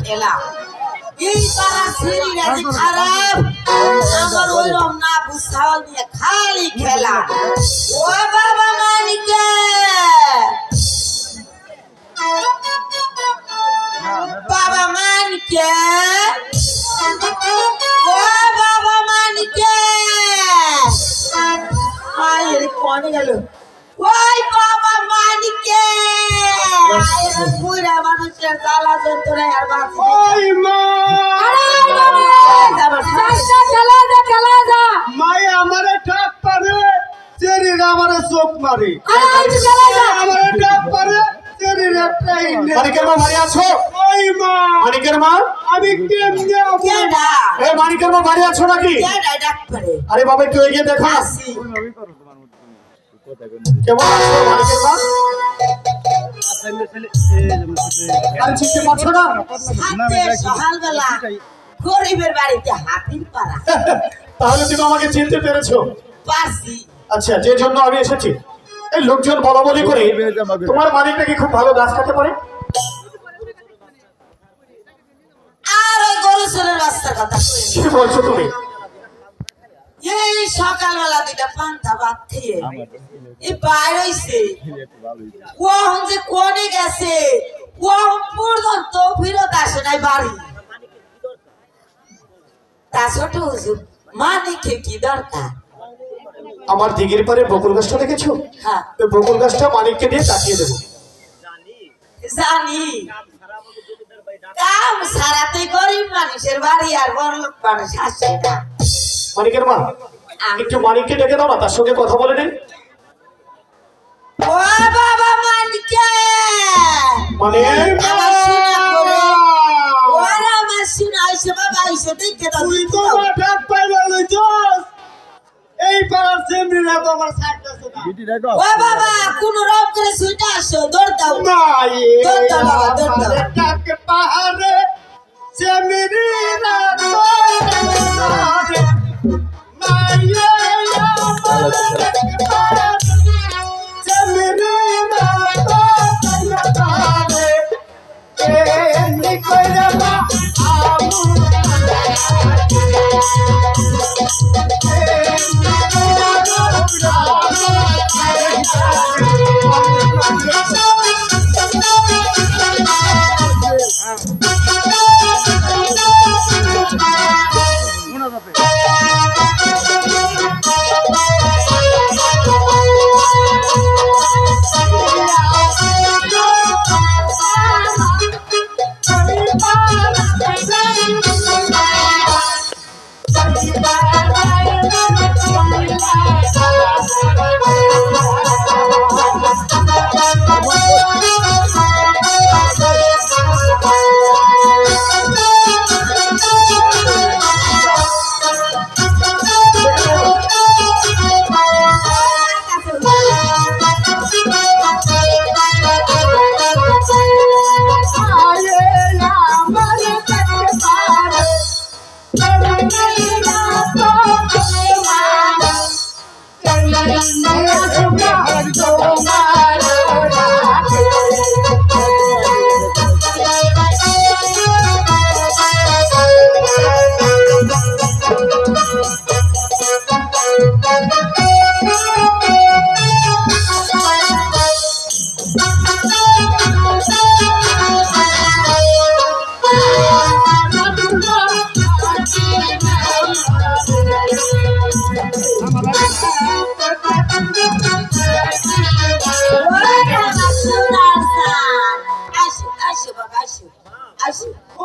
খেলা এই পাড়া সিঁড়িটা যে খারাপ আমার ওইরকম না বুঝাল দিয়ে খালি খেলা ও বাবা মানিকে বাবা মানিকে ও বাবা মানিকে আয় কোনে গেল ওই বাবা মানিকে আয় বুড়া মানুষের জ্বালা যন্ত্রণায় আর বাঁচি ওই মা খেলা যা মাই আমারে ঠাপ পারে শরীর আমারে চোখ মারে আমারে ঠাপ পারে শরীর একটাই নেই মানিকের মা বাড়ি আছো? ওই মা মানিকের মা, আমি কেমনে কেডা এ মানিকের মা বাড়ি আছো নাকি? কেডা ডাক্তারে আরে বাবা একটু এগিয়ে দেখো। আসি কেমন আছো মানিকের মা? আর চিনতে পারছো না? হাতে সকালবেলা গরিবের বাড়িতে হাতির পাড়া তাহলে তুমি আমাকে চিনতে পেরেছো? পারছি আচ্ছা, যে জন্য আমি এসেছি, এই লোকজন বলা বলি করে তোমার মানিকটা কি খুব ভালো গাছ কাটতে পারে? আর ওই গরু ছেলের বাচ্চার কথা কই কি বলছো তুমি? এই সকালবেলা দুইটা পান্তা ভাত খেয়ে এই বাইর হইছে কোন যে কোনে গেছে কোন পর্যন্ত ফিরত আসে নাই বাড়ি তা ছোট হুজুর মানিকে কি দরকার আমার দিঘির পারে বকুল গাছটা দেখেছো? হ্যাঁ ওই বকুল গাছটা মানিককে দিয়ে কাটিয়ে দেবো। জানি কাম সারাতে গরিব মানুষের বাড়ি আর বড় লোক মানুষ আসে না মানিকের মা, একটু মানিককে ডেকে দাও না, তার সঙ্গে কথা বলে নিন। ও বাবা মানিকে মানে আমার শোনা করে ওরা আমার শোনা আইসে বাবা আইসে দেখে দাও তুই তো আমার ঠাপ পাইলে লইছস এই পাড়ার সেমরিরা তো আমার ছাড়তেছে না ও বাবা কোন রব করে সুইটা আসো দৌড় দাও মাই দৌড় দাও বাবা দৌড় দাও ঠাপ পাহাড়ে সেমরিরা তো মাই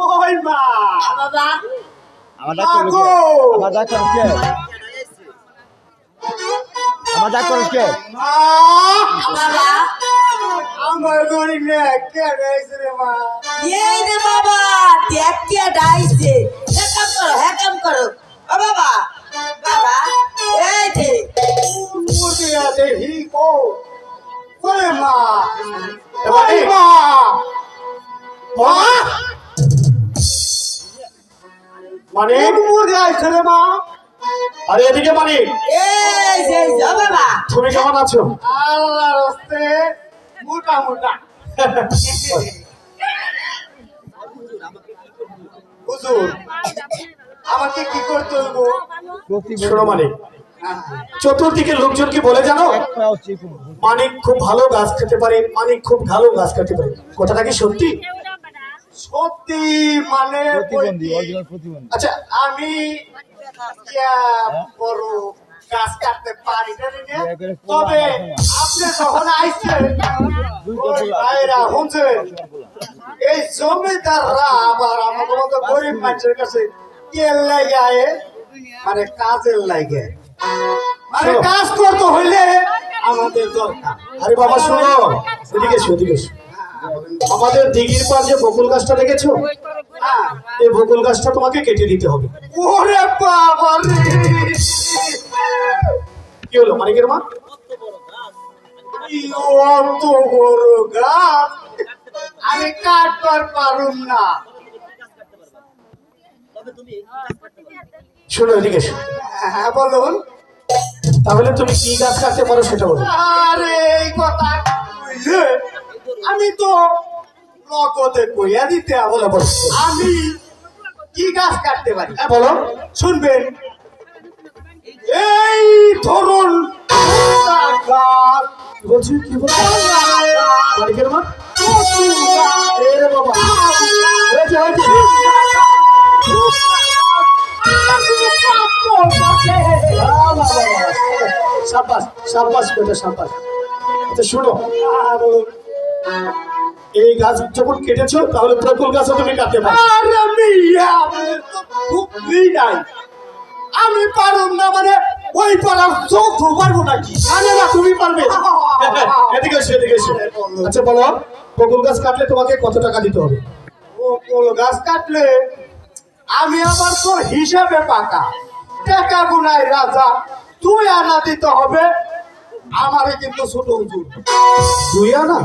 ওই মা বাবা আমার ডাক্তার কে? আমার ডাক্তার কে? মা বাবা আমার গরিবে কে রয়েছে রে মা এই রে বাবা দেখ কে ডাইছে হ্যাকাম করো ও বাবা বাবা এই যে মুর্দি আছে হি কো ওরে মা ওই মা মা মানে মুর্দি আছে রে মা আরে এদিকে মানিক, এই যে ও বাবা তুমি কেমন আছো? আল্লাহর হস্তে মোটা মোটা হুজুর আমাকে কি করতে হইব? শোনো মানিক, চতুর্দিকে লোকজন কি বলে জানো? মানিক খুব ভালো গাছ খেতে পারে, মানিক খুব ভালো গাছ খেতে পারে। কথাটা কি সত্যি? সত্যি মানে প্রতিবন্ধী, অরিজিনাল প্রতিবন্ধী। আচ্ছা আমি বড় গাছ কাটতে পারি না রে। তবে আপনি যখন আইছেন ওই ভাইরা শুনছেন এই জমিদাররা আবার আমাদের মতো গরিব মানুষের কাছে তেল লাগে আয়ে মানে কাজের লাগে মানে কাজ করতে হইলে আমাদের দরকার। আরে বাবা শোনো, এদিকে এসো, এদিকে এসো। আমাদের দিঘির পার যে বকুল গাছটা দেখেছো, হ্যাঁ। এই বকুল গাছটা তোমাকে কেটে দিতে হবে। ওরে বাবা রে কি হলো মানিকের মা? কি অত বড় গাছ আমি কাটবার পারুম না। শোনো এদিকে এসো। হ্যাঁ বলুন। তাহলে তুমি কি গাছ কাটতে পারো সেটা বলো। আরে এই কথা কইলে আমি তো নগদে কইয়া দিতে বলে বল আমি কি গাছ কাটতে পারি। হ্যাঁ বলো। শুনবেন এই ধরুন গাছ কি বলছি, কি বলছি মানিকের মা? এ রে বাবা, হয়েছে, হয়েছে। সাব্বাস সাব্বাস বেটা সাব্বাস। আচ্ছা শোনো, এই গাছ যখন কেটেছো তাহলে প্রকুল গাছও তুমি কাটতে পারো। আরে মিয়া আমি তো বুঝলি নাই আমি পারুম না মানে ওই পাড়ার চোখ পারবো নাকি? আরে না, তুমি পারবে। এদিকে এসো, এদিকে এসো। আচ্ছা বলো, প্রকুল গাছ কাটলে তোমাকে কত টাকা দিতে হবে? ও কোল গাছ কাটলে আমি আবার তো হিসাবে পাকা টাকা গুনাই রাজা 2 আনা দিতে হবে আমারে কিন্তু ছোট হুজুর। 2 আনা?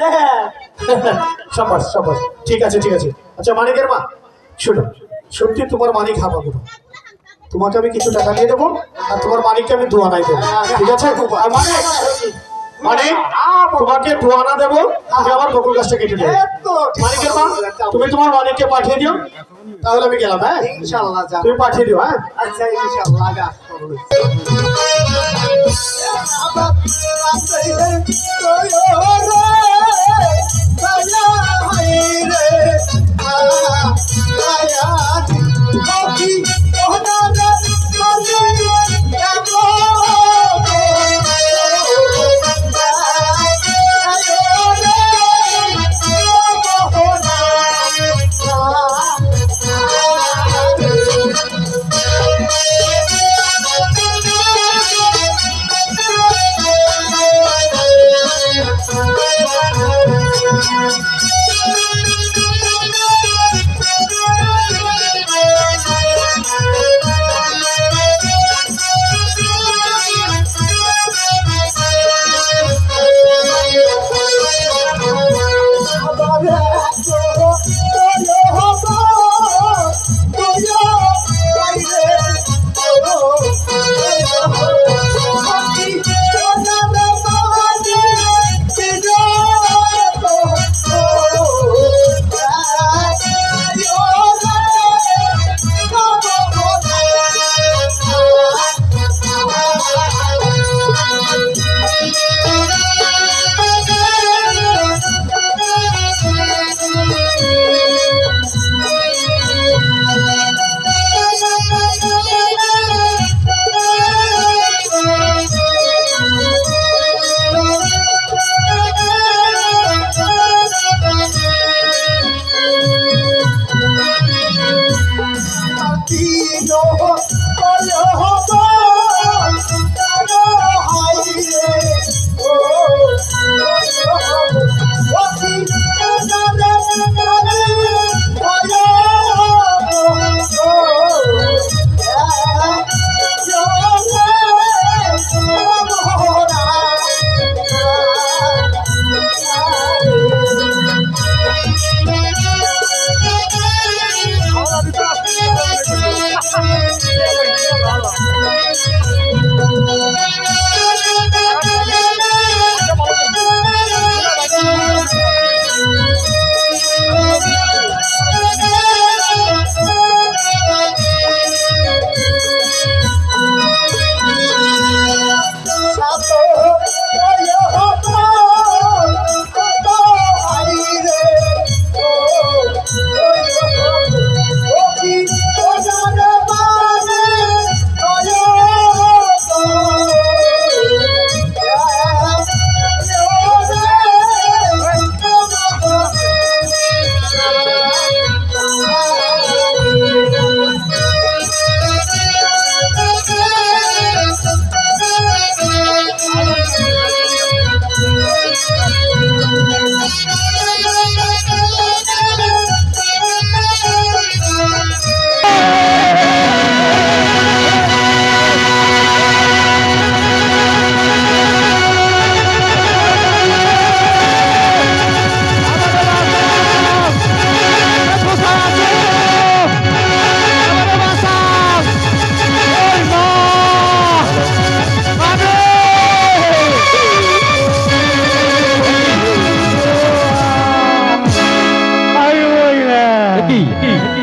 হ্যাঁ সাব্বাস সাব্বাস, ঠিক আছে ঠিক আছে। আচ্ছা মানিকের মা শোনো, সত্যি তোমার মানিক হাঁপাবো না, তোমাকে আমি কিছু টাকা দিয়ে দেবো আর তোমার মানিককে আমি 2 আনাই দেবো, ঠিক আছে? আর মানিক, মানিক তোমাকে 2 আনা দেবো, তুমি আমার বকুল গাছটা কেটে দেবে। মানিকের মা তুমি তোমার মানিককে পাঠিয়ে দিও, তাহলে আমি গেলাম। হ্যাঁ ইনশাআল্লাহ যাব। তুমি পাঠিয়ে দিও। হ্যাঁ আচ্ছা ইনশাআল্লাহ গাছ করব। Oh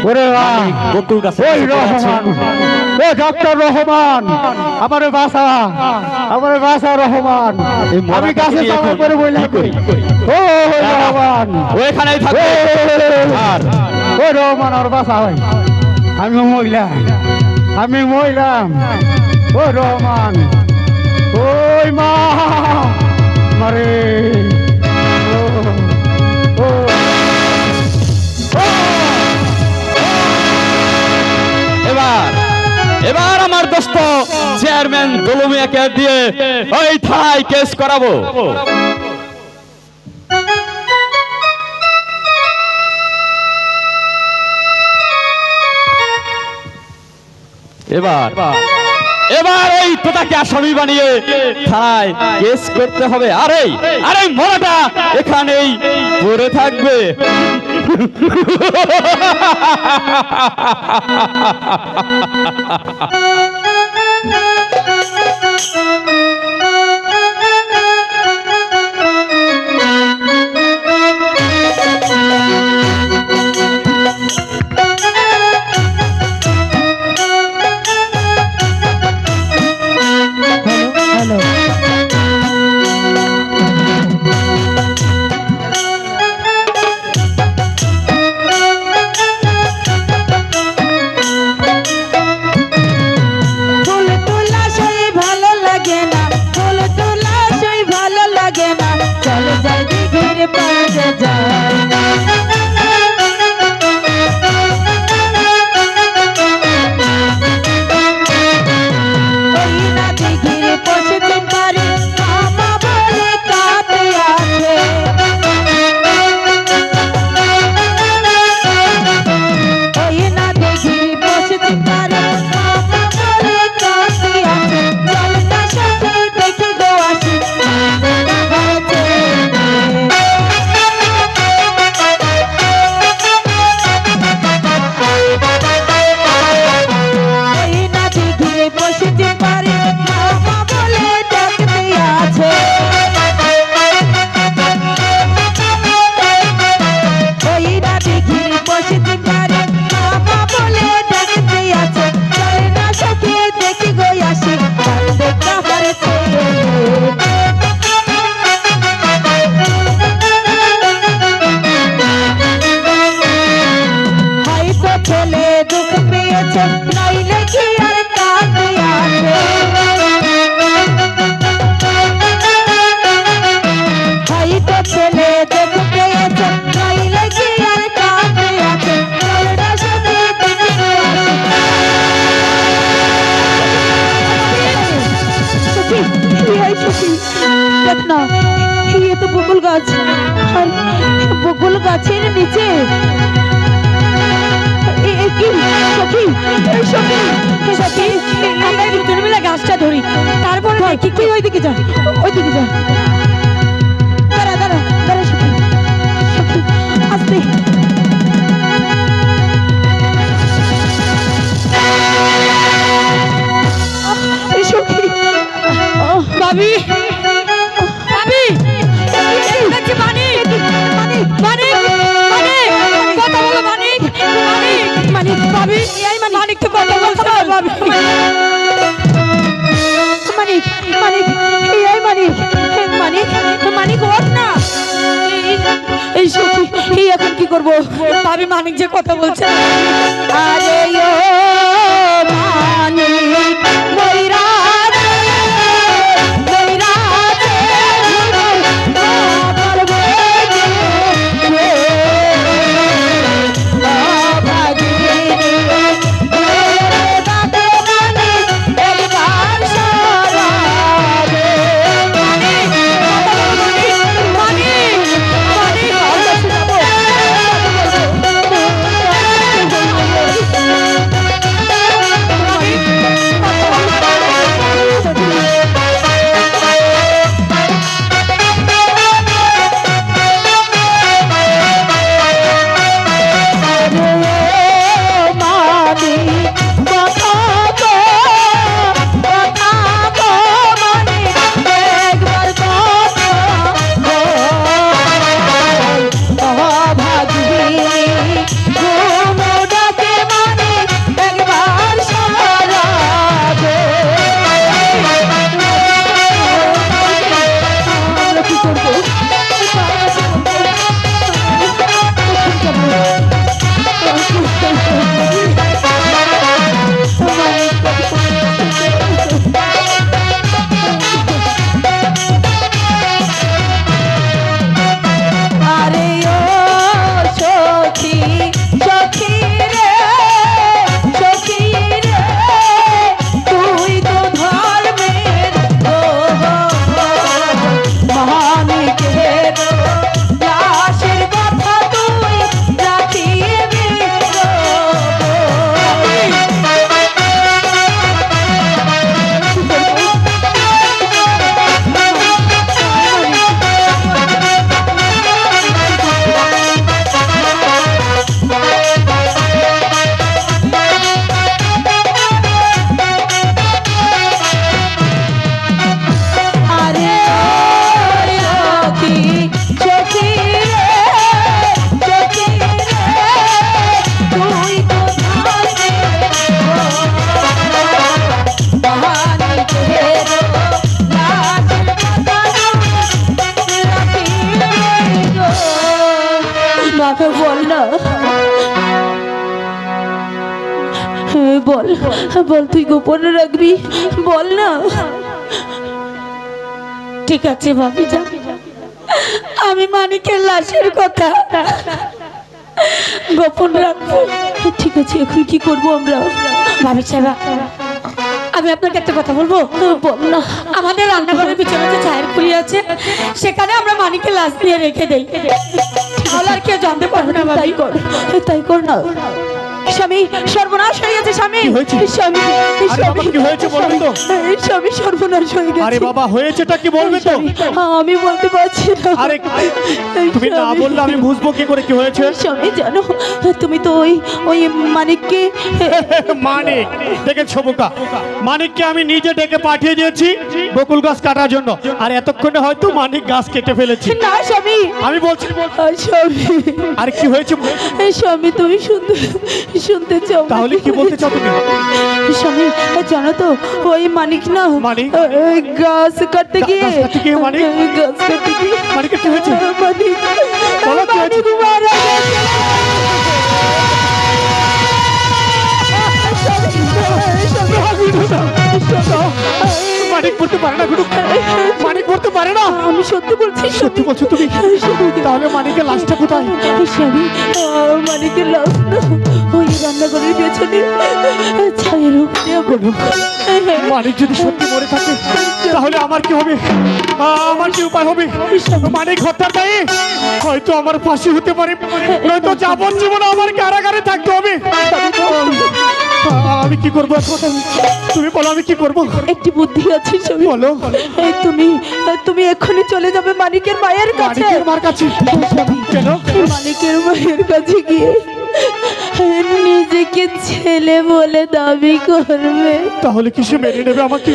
ওরে বকুল গাছে ওই রহমান, ও ডক্টর রহমান, আমারে বাসা রহমান। এই মরা আমি গাছে কাকে চাপা এখন করে বইলা কি করি? ও রহমান, ও এখানেই থাকবে আর ও রহমান ওর বাসা হয়। আমি মইলাম ও রহমান, ওই মা মারে ও ও এবার আমার দোস্ত চেয়ারম্যান দোলমিয়াকে দিয়ে ওই থানায় কেস করাবো। এবার ওই তোতাকে আসামি বানিয়ে থানায় কেস করতে হবে। আরে মরাটা এখানেই পড়ে থাকবে। না, ये तो বকুল গাছ, আর বকুল গাছের নিচে আমরা দুজন মিলে গাছটা ধরি, তারপরে দেখি কি ওইদিকে যা, ওইদিকে যা। দাঁড়া দাঁড়া দাঁড়া সখী, সখী আস্তে। সখী ভাবি, ভাবি দেখছি মানিক, মানিক মানিক মানিক কথা বলো, মানিক মানিক মানিক ভাবি, এই মানিক তো কথা বলছে ভাবি। মানিক মানিক এই মানিক মানিক মানিক ওঠ না। এই সখী এই এখন কি করবো ভাবি, মানিক যে কথা বলছে। আরে ও মানিক ময়রা বাবা বল না, বল বল, তুই গোপন রাখবি, বল না। ঠিক আছে ভাবি যা, আমি মানিকের লাশের কথা গোপন রাখবো। ঠিক আছে, এখন কি করবো আমরা? ভাবি সাহেবা, আমি আপনাকে একটা কথা বলবো। বল না। আমাদের রান্নাঘরের পিছনে যে চায়ের খুলি আছে, সেখানে আমরা মানিকের লাশ দিয়ে রেখে দেই, তাহলে আর কেউ জানতে পারবে না। তাই কর, তাই কর না। স্বামী সর্বনাশ হয়ে গেছে, স্বামী স্বামী আরে বাবা, কি হয়েছে বলবেন তো? স্বামী সর্বনাশ হয়ে গেছে। আরে বাবা, হয়েছেটা কি বলবেন তো? আমি বলতে পারছি না। আরে তুমি না বললে আমি বুঝবো কি করে কি হয়েছে? স্বামী জানো, তুমি তো ওই মানিককে মানিক দেখেছো বোকা, মানিককে আমি নিজে ডেকে পাঠিয়ে দিয়েছি বকুল গাছ কাটার জন্য, আর এতক্ষণে হয়তো মানিক গাছ কেটে ফেলেছে। না স্বামী, আমি বলছি স্বামী, আর কি হয়েছে? স্বামী তুমি শুনতে চাও? তাহলে কি বলতে চাও তুমি? স্বামী জানো তো, ওই মানিক না, মানিক? ওই গাছ কাটতে গিয়ে, গাছ কাটতে গিয়ে মানিক? গাছ কাটতে গিয়ে মানিকের কি হয়েছে? মানিক বলো কি হয়েছে? মানিক মারা গেছে। মানিক পড়তে পারে না গুরু, মানিক পড়তে পারে না। আমি সত্যি বলছি। সত্যি বলছো তুমি? তাহলে মানিকের লাশটা কোথায়? স্বামী, মানিকের লাশ না ওই রান্নাঘরের পেছনে ছায়ের উপরে। মানিক যদি সত্যি মরে থাকে তাহলে আমার কি হবে? আমার কি উপায় হবে? মানিক হত্যার দায়ে হয়তো আমার ফাঁসি হতে পারে, নয়তো যাবজ্জীবন আমার কারাগারে থাকতে হবে। আমি কি করবো এখন? তুমি বলো আমি কি করবো? একটি বুদ্ধি আছে স্বামী। বলো। এই তুমি এক্ষুনি চলে যাবে মানিকের মায়ের কাছে। মানিকের মার কাছে? কেন? মানিকের মায়ের কাছে গিয়ে নিজেকে ছেলে বলে দাবি করবে। তাহলে কি সে মেনে নেবে আমাকে?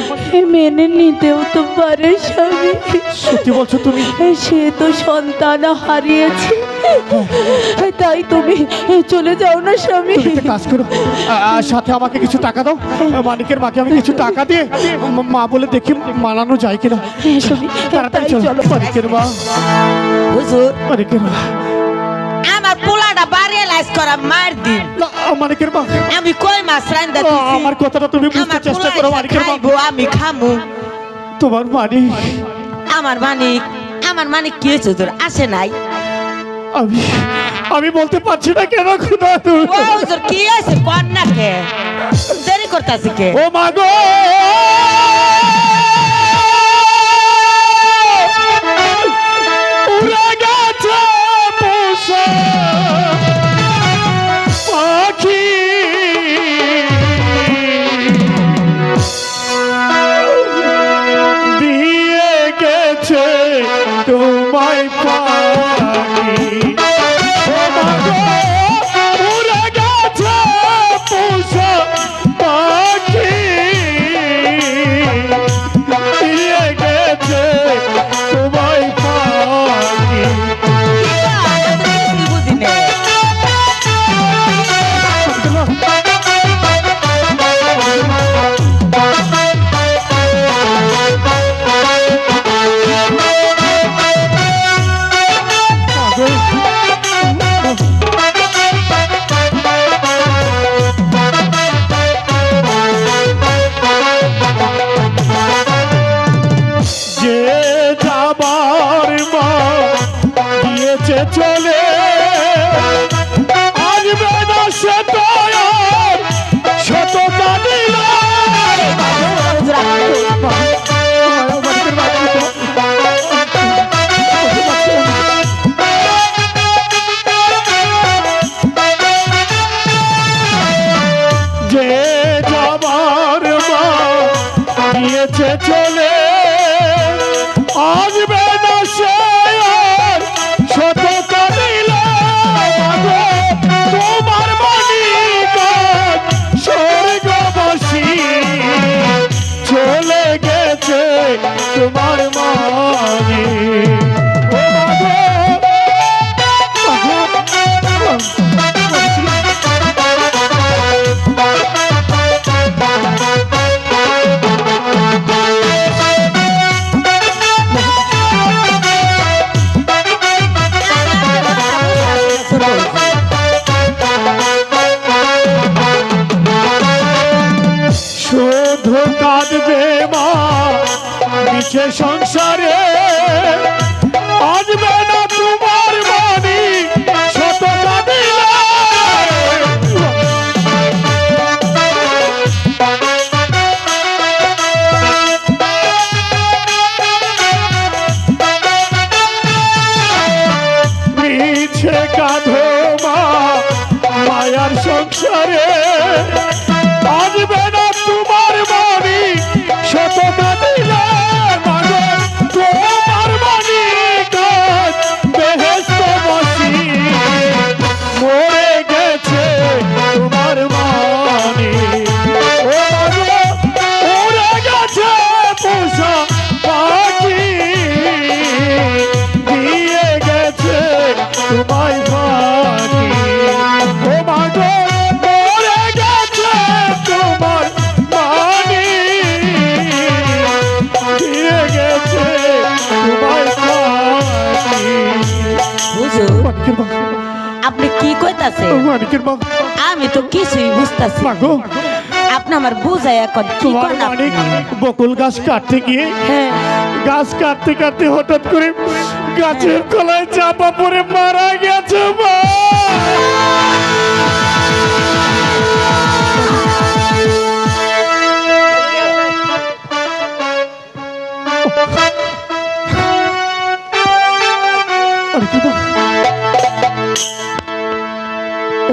মেনে নিতেও তো পারে স্বামী। সত্যি বলছো তুমি? সে তো সন্তান হারিয়েছে, তাই তুমি চলে যাও না স্বামী। তুমি একটা কাজ করো, সাথে আমাকে কিছু টাকা দাও। মানিকের মাকে আমি কিছু টাকা দিয়ে মা বলে দেখি মানানো যায় কিনা। স্বামী, তাড়াতাড়ি তাই চলো। চলো। মানিকের মা, হুজুর, মানিকের মা, আমার পোলাটা বাড়ি লাইস করা মার দিন। না, মানিকের মা, আমি কই মাছ রান্দা আমার কথাটা তুমি বুঝতে আমার চেষ্টা করো। মানিকের মা, আমি খামু। তোমার মানিক, আমার মানিক কি হয়েছে হুজুর? আসে নাই? আমি বলতে পারছি না কেন খুদা। ও হুজুর, কি হয়েছে কন্যা কে দেরি করতেছে কে? ও মা গো, উড়ে গেছে পোষা পাখি, দিয়ে গেছে তোমায় পাখি। ও মা গো, উড়ে গেছে পোষা পাখি, দিয়ে গেছে তোমায় পাখি। কি বুঝি নে? যে যাবার মা দিয়েছে চলে, আসবে না সে তো আর শত কাঁদিল। যে যাবার মা দিয়েছে চলে, আসবে না সে আর শত কাঁদিল। তোমার মানিক স্বর্গবাসী চলে গেছে তোমার মানিক। ও মাগো, গেছে সংসারে আসবে না তোমার বাণী শতটা দিলে মিছে কাঁধো মা মায়ার সংসারে আসবে না তোমার বাণী শতটা দিলে মাগো তোমার বাণী গাছ বেহেশত বসি মরে গেছে তোমার বাণী ও মাগো উড়ে গেছে পোষা পাখি দিয়ে গেছে তোমায় ফাঁকি ও মাগো মরে গেছে তোমার বাণী দিয়ে গেছে তোমায় ফাঁকি হুজুর মানিকের মা আপনি কি কইতাছে মানিকের মা আমি তো কিছুই বুঝতাছি না। মাগো আপনি আমার বুঝাই এখন কি তোমার করেন আপনি? মানিক বকুল গাছ কাটতে গিয়ে হ্যাঁ গাছ কাটতে কাটতে হঠাৎ করে গাছের তলায় চাপা পড়ে মারা গেছে মা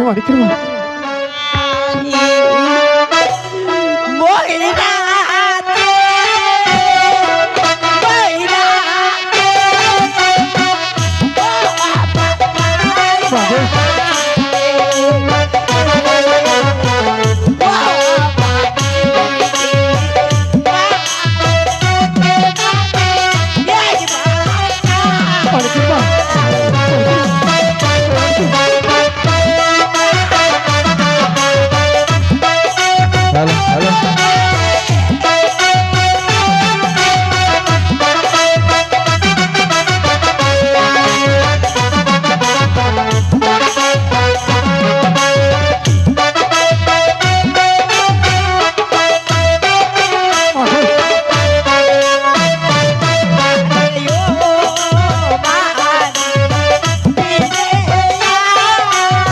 মানিকের মা মানিকের মা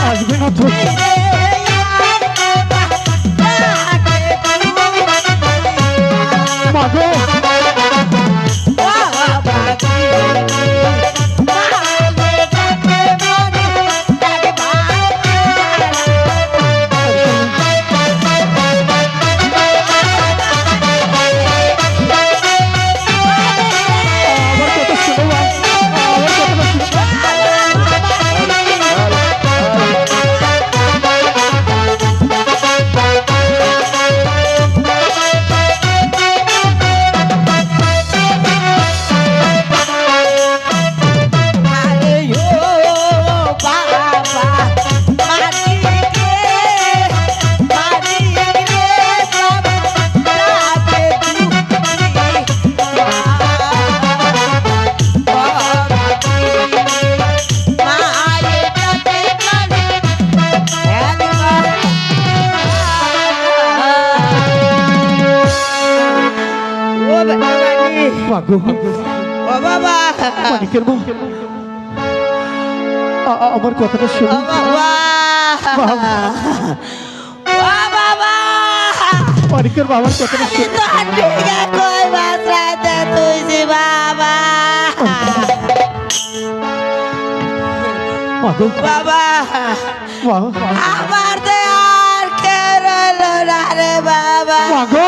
আসবে না তো মাগো আমার কথা শোনো মা আমার কথাটা শোনো মাগো ও বাবা মানিকের মা আমার কথাটা শোনো ও বাবা ও বাবা মানিকের বাবার কথাটা আমি শোনো তো হাঁটিয়ে কই বাসরাতে তুইছি বাবা মাগো বাবা মা আমার দে আর কে রইলো না রে বাবা মাগো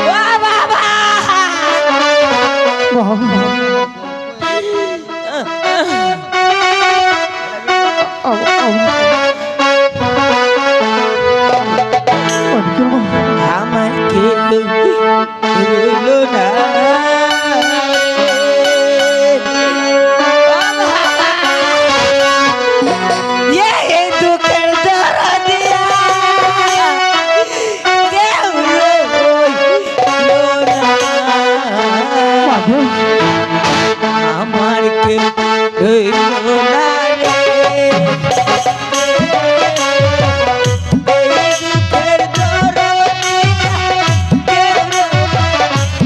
ও বাবা মা মানিকের মা আমার কে রইলো না এই দুঃখের দরদিয়া কেউ রইলো না মাগো আমার কেউ রইলো না রে এই দুঃখের দরদিয়া কেউ রইলো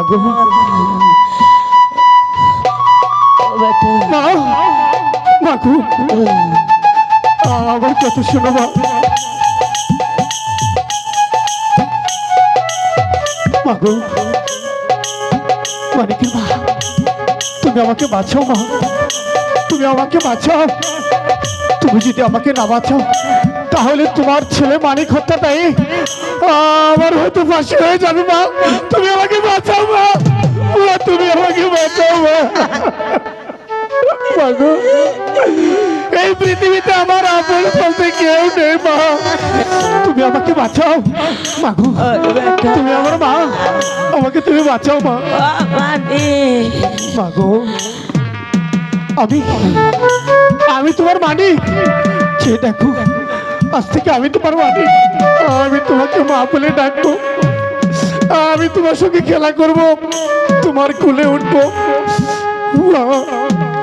মাগো মা, মাগো আমার কথা শোনো মা। মাগো মানিকের মা, তুমি আমাকে বাঁচাও মা, তুমি আমাকে বাঁচাও। তুমি যদি আমাকে না বাঁচাও তাহলে তোমার ছেলে মানিক হত্যাটাই আমার হয়তো ফাঁসি হয়ে যাবে মা। তুমি আমাকে বাঁচাও মা, মা তুমি আমাকে বাঁচাও মা। মাগো এই পৃথিবীতে আমার আপন বলতে কেউ নেই মা, তুমি আমাকে বাঁচাও। মাগো তুমি আমার মা, আমাকে তুমি বাঁচাও মা। মাগো আমি তোমার মানিক, যে দেখো আজ থেকে আমি তোমার মানিক। আমি তোমাকে মা বলে ডাকবো, আমি তোমার সঙ্গে খেলা করব, তোমার কোলে উঠবো। মা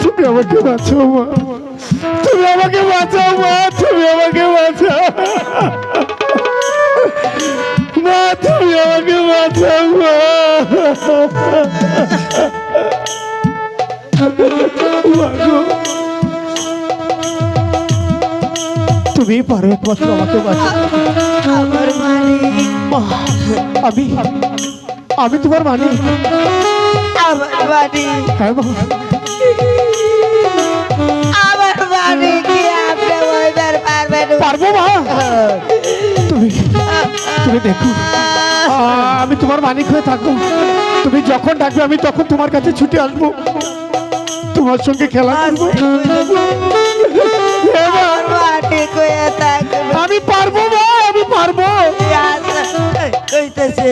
তুমি আমাকে বাঁচাও মা, তুমি আমাকে বাঁচাও মা, তুমি আমাকে বাঁচাও মা, তুমি আমাকে বাঁচাও মা। মাগো তুমি পারো একমাত্র আমাকে বাঁচাও। আমার মানিক, মা, আমি তোমার মানিক। আমার মানিক, হ্যাঁ মা, আমার মানিক কি আপনি বলতে পারবেন? পারবো মা। তুমি তুমি দেখো আমি তোমার মানিক হয়ে থাকবো। তুমি যখন ডাকবে আমি তখন তোমার কাছে ছুটে আসবো, তোমার সঙ্গে খেলা করবো। হ্যাঁ মা, আমার মানিক হয়ে থাকবে। আমি পারবো মা, আমি পারবো। কইতেছে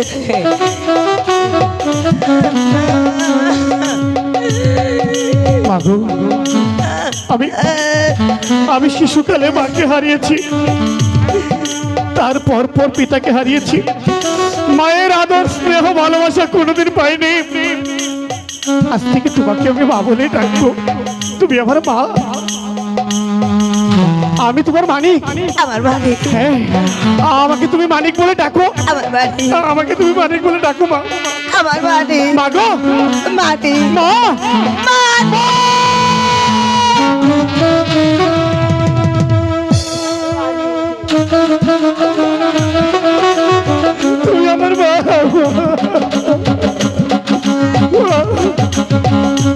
মাগো আমি শিশুকালে মাকে হারিয়েছি, তারপর পর পিতাকে হারিয়েছি। মায়ের আদর স্নেহ ভালোবাসা কোনোদিন পাইনি। আজ থেকে তোমাকে আমি মা বলে ডাকবো, তুমি আমার মা। আমি তোমার মানিক। আমার মানিক, হ্যাঁ আমাকে তুমি মানিক বলে ডাকো, আমার মানিক, আমাকে তুমি মানিক বলে ডাকো মা। আমার মানিক, মাগো মানিক, মা, তুমি আমার মা।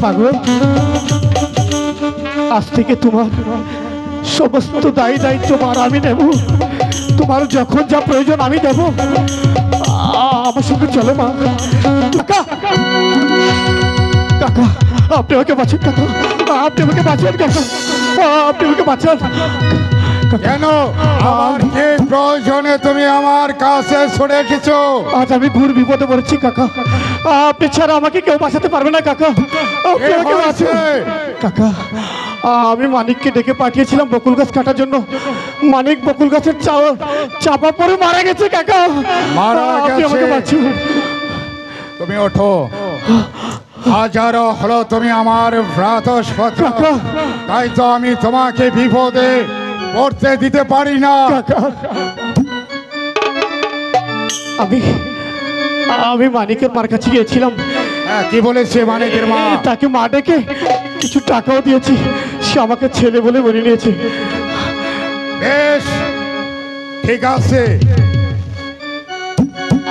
পাগল আজ থেকে তোমার সমস্ত দায়ী দায়িত্ব মার আমি নেব, তোমার যখন যা প্রয়োজন আমি দেব। আমার সঙ্গে চলো মা। কাকা কাকা আপনি আমাকে বাঁচান কাকা, আপনি আমাকে বাঁচান কাকা, আপনি আমাকে বাঁচান। কেন আমার কি প্রয়োজনে তুমি আমার কাছে ছুটে এসেছো? আজ আমি ঘুর বিপদে পড়েছি কাকা, আপনি ছাড়া আমাকে কেউ বাঁচাতে পারবে না কাকা, আপনি কি আমাকে হয়েছে? বাঁচান। কাকা আমি মানিককে ডেকে পাঠিয়েছিলাম বকুল গাছ কাটার জন্য, মানিক বকুল গাছের চাপা পড়ে মারা গেছে কাকা, মারা আপনি আমাকে গেছে? বাঁচান। তুমি ওঠো, হাজারো হলো তুমি আমার ভ্রাতস্পত্র, কাকা। তাই তো আমি তোমাকে বিপদে পড়তে দিতে পারি না। কাকা আমি মানিকের মার কাছে গিয়েছিলাম, হ্যাঁ, কি বলেছে মানিকের মা? তাকে মা ডেকে কিছু টাকাও দিয়েছি, সে আমাকে ছেলে বলে বলে নিয়েছে। বেশ ঠিক আছে,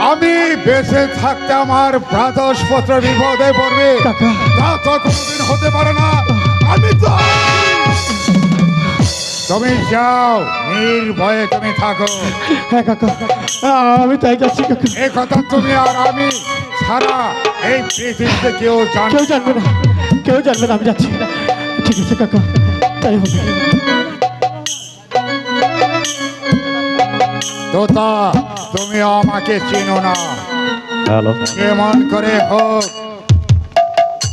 আমি বেঁচে থাকতে আমার ভ্রাতস্পত্র বিপদে পড়বে কাকা। তা তো কোনোদিন হতে পারে না। আমি তো তুমি যাও, নির্ভয়ে তুমি থাকো। হ্যাঁ কাকা আমি তাই যাচ্ছি কাকা, এ কথা তুমি আর আমি ছাড়া এই পৃথিবীতে কেউ জানে কেউ জানবে না, কেউ জানবে না, আমি যাচ্ছি। ঠিক আছে কাকা, তাই হবে। তোতা তুমি আমাকে চিনো না, হ্যালো কেমন করে হোক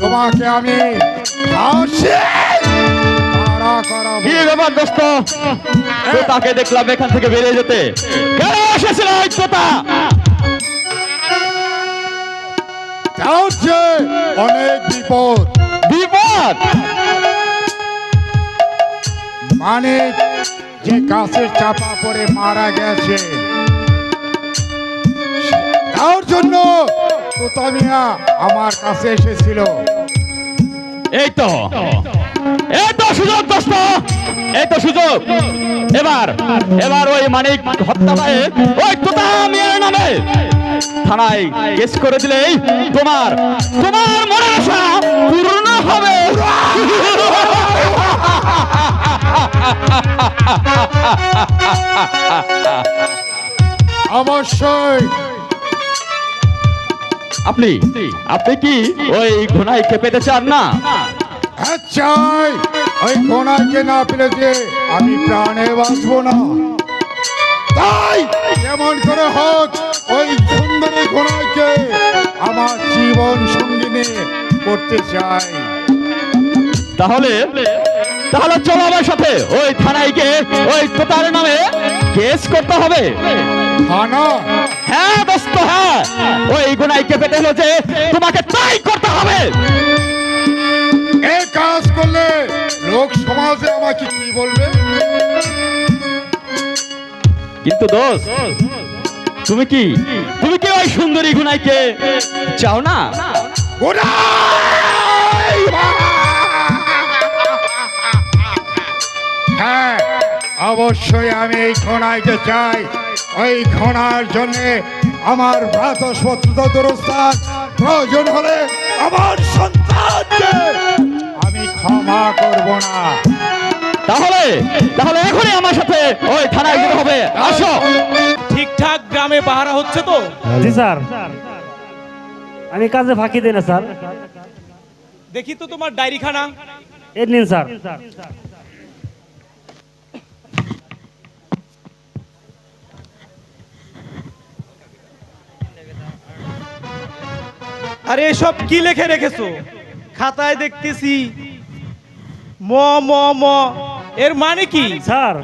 তোমাকে আমি ফাঁসি তাড়া করাবো। কি ব্যাপার দোস্ত, তোতাকে দেখলাম এখান থেকে বেরিয়ে যেতে, কেন এসেছিল ওই তোতা? তাও যে অনেক বিপদ, বিপদ? মানে যে গাছের চাপা পড়ে মারা গেছে তার জন্য তোতা মিয়া আমার কাছে এসেছিল। এই তো সুযোগ দোস্ত, এই তো সুযোগ। এবার ওই মানিক হত্যা পায়ে ওই তোতা মিয়ার নামে থানায় কেস করে দিলেই তোমার মনের আশা পূর্ণ হবে। অবশ্যই। আপনি কি ওই ঘোড়াইকে পেতে চান না? হ্যাঁ চাই। ওই ঘোড়াকে না পেলে যে আমি প্রাণে বাঁচবো না। তাই যেমন করে হোক ওই সুন্দরী ঘোড়াকে আমার জীবন সঙ্গিনী করতে চাই। তাহলে চলো আমার সাথে ওই থানায় গিয়ে ওই তোতার নামে কেস করতে হবে। থানা? হ্যাঁ দোস্ত, হ্যাঁ। ওই গুনাইকে পেতে হলো যে তোমাকে তাই করতে হবে। এই কাজ করলে লোক সমাজে আমাকে কি বলবে? কিন্তু দোস্ত, তুমি কি ওই সুন্দরী গুনাইকে চাও না? ঘোড়াই! হ্যাঁ, অবশ্যই আমি এই ঘোড়াইকে চাই। ওই ঘোড়ার জন্য আমার ভ্রাতস্পত্র দুরস্থান, প্রয়োজন হলে আমার সন্তানকে আমি ক্ষমা করব না। তাহলে এখনই আমার সাথে ওই থানায় যেতে হবে। আসো। ঠিকঠাক গ্রামে পাহারা হচ্ছে তো? জি স্যার, আমি কাজে ফাঁকি দিই না স্যার। দেখি তো তোমার ডায়েরিখানা। এই নিন স্যার। আরে এসব কি লিখে রেখেছো? খাতায় দেখতেছি ম ম ম, এর মানে কি? স্যার,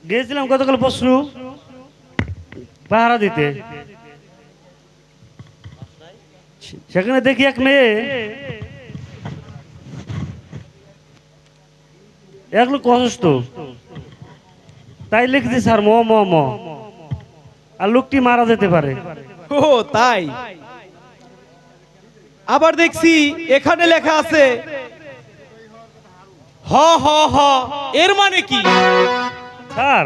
গিয়েছিলাম গতকাল পরশু পাহারা দিতে। সেখানে দেখি এক মেয়ে এক লোক অসুস্থ, তাই লিখছি স্যার ম ম ম, আর লোকটি মারা যেতে পারে। ও তাই? আবার দেখছি এখানে লেখা আছে হ হ হ, এর মানে কি? স্যার,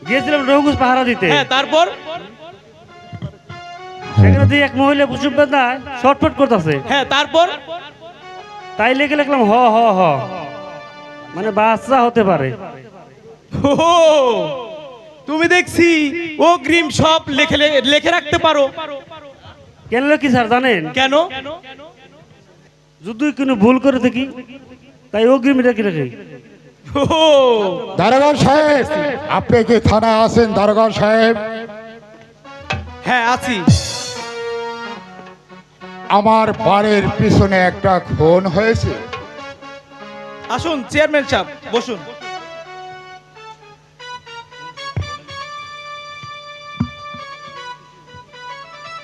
গিয়েছিলাম রঘুজ পাহারা দিতে। হ্যাঁ, তারপর? সেখানে দিয়ে এক মহিলা প্রসব বেদনায় শর্টফট করতেছে। হ্যাঁ, তারপর? তাই লিখে লিখলাম হ হ হ, মানে বাচ্চা হতে পারে। ও, তুমি দেখছি অগ্রিম সব লিখে রাখতে পারো। কেন কি স্যার জানেন? কেন? যদি কোনো ভুল করে থাকি তাই অগ্রিম রেখে রাখি। ও, দারোগা সাহেব, আপনি কি থানায় আছেন? দারোগা সাহেব, হ্যাঁ আছি। আমার বাড়ির পিছনে একটা খুন হয়েছে। আসুন চেয়ারম্যান সাহেব, বসুন।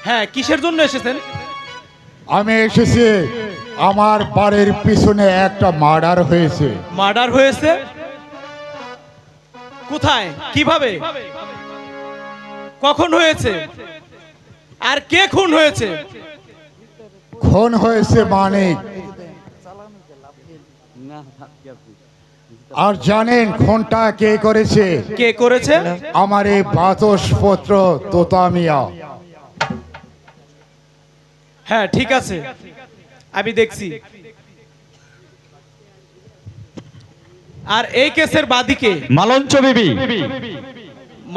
হ্যাঁ, কিসের জন্য এসেছেন? আমি এসেছি, আমার বাড়ির পিছনে একটা মার্ডার হয়েছে। মার্ডার হয়েছে? কোথায়, কিভাবে, কখন হয়েছে, আর কে খুন হয়েছে? খুন হয়েছে মানিক। আর জানেন খুনটা কে করেছে? কে করেছে? আমার এই বাতসপত্র তোতা মিয়া। হ্যাঁ ঠিক আছে, আমি দেখছি। আর এই কেসের বাদীকে? মালঞ্চ বিবি।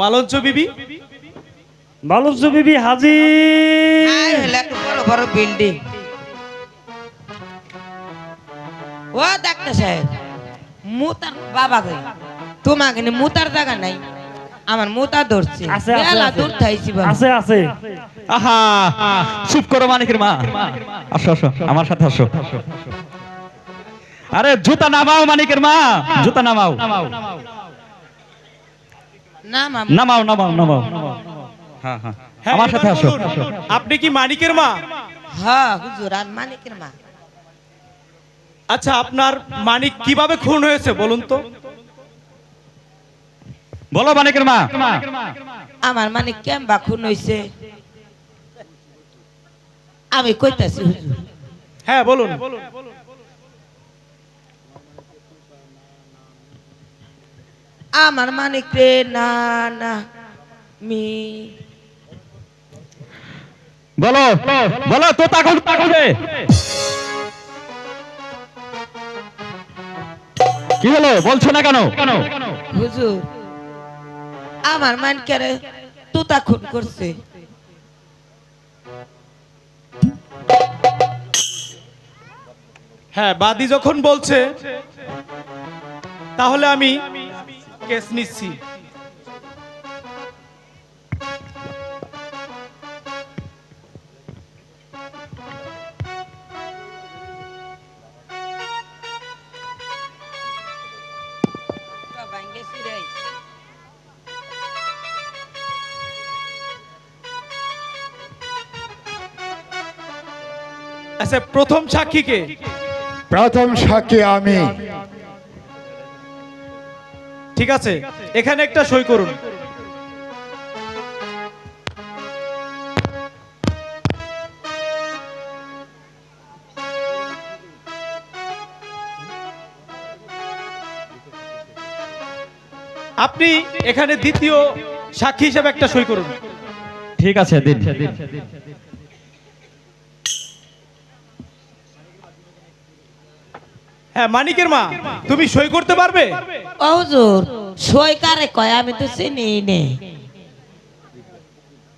মালঞ্চ বিবি? মালঞ্চ বিবি হাজির। বড় বড় বিল্ডিং। ও ডাক্তার সাহেব, মুতার বাবা কই? তোমাকে মুতার জায়গা নাই, আমার মুতা ধরছে। আছে বেলা দূর থাইছি বাবা। আছে আছে। আহা, চুপ করো মানিকের মা। আসো আসো, আমার সাথে আসো। আরে জুতা নামাও মানিকের মা, জুতা নামাও। না মামা, নামাও নামাও নামাও। হ্যাঁ হ্যাঁ, হ্যাঁ, আমার সাথে এবার আসো। বলুন, আপনি কি মানিকের মা? হ্যাঁ হুজুর, আর মানিকের মা। আচ্ছা, আপনার মানিক কিভাবে খুন হয়েছে বলুন তো? বলো মানিকের মা। আমার মানিক কেমবা খুন হইছে আমি কইতাছি হুজুর। হ্যাঁ বলুন। আমার মানিক রে না না মি বলো বলো তোতা কবে কি হলো বলছো না কেন? হুজুর আমার মানিক রে তুতা খুন করছে। হ্যাঁ বাদী যখন বলছে তাহলে আমি কেস নিচ্ছি। আচ্ছা প্রথম সাক্ষী কে? প্রথম সাক্ষী আমি। ঠিক আছে এখানে একটা সই করুন। আপনি এখানে দ্বিতীয় সাক্ষী হিসেবে একটা সই করুন। ঠিক আছে দিন। হ্যাঁ মানিকের মা তুমি সই করতে পারবে? ও হুজুর সই কারে কয় আমি তো চিনি নে।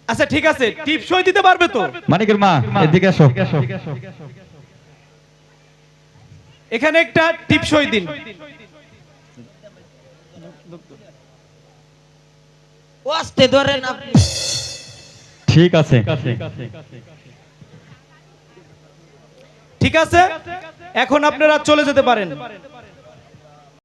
আচ্ছা ঠিক আছে টিপ সই দিতে পারবে তো? মানিকের মা এদিকে এসো। এখানে একটা টিপ সই দিন। ওস্তে ধরেন আপনি। ঠিক আছে ঠিক আছে এখন আপনারা চলে যেতে পারেন।